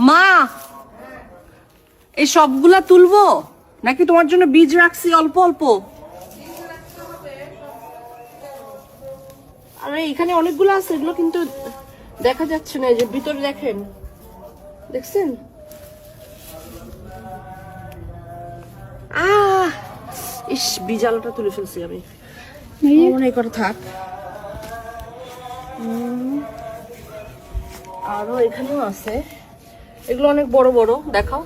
মা, এই সবগুলা তুলবো নাকি তোমার জন্য বীজ রাখছি অল্প অল্প? আরে এখানে অনেকগুলো আছে, এগুলো কিন্তু দেখা যাচ্ছে না। এই যে ভিতরে দেখেন, দেখছেন? ইস, বীজ আলোটা তুলে ফেলছি আমি। এই কথা থাক। আরো এখানেও আছে, এগুলো অনেক বড় বড়, দেখাও।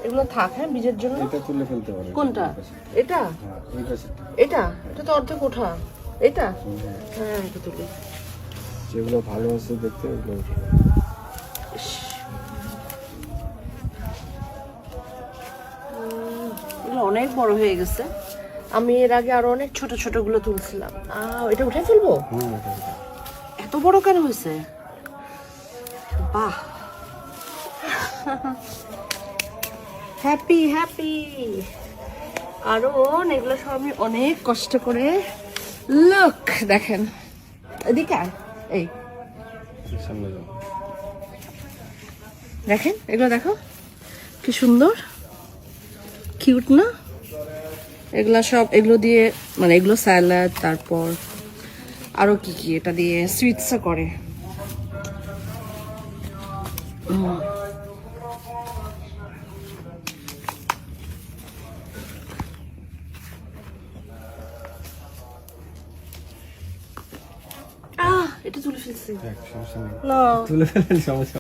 এগুলো থাক, হ্যাঁ, বীজের জন্য। এটা তুলে ফেলতে পারে। কোনটা? এটা? এটা এটা তো অর্ধেক ওঠা। এটা? হ্যাঁ, এটা তুলি। যেগুলো ভালো আছে দেখতে ওগুলো। এগুলো অনেক বড় হয়ে গেছে। আমি এর আগে আরো অনেক ছোট ছোট গুলো তুলছিলাম। এটা উঠে ফেলবো? এত বড় কেন হয়েছে? বাহ, হ্যাপি হ্যাপি। কারণ এগুলো সব আমি অনেক কষ্ট করে, লুক দেখেন, এদিকে আয়, এই সামনে যাও। দেখেন, এগুলো দেখো কি সুন্দর, কিউট না? এগুলা সব, এগুলো দিয়ে মানে এগুলো স্যালাড, তারপর আরো কি কি এটা দিয়ে সুইটসও করে। এটা তুলে ফেলছি। সমস্যা নেই, না, তুলে ফেলেন, সমস্যা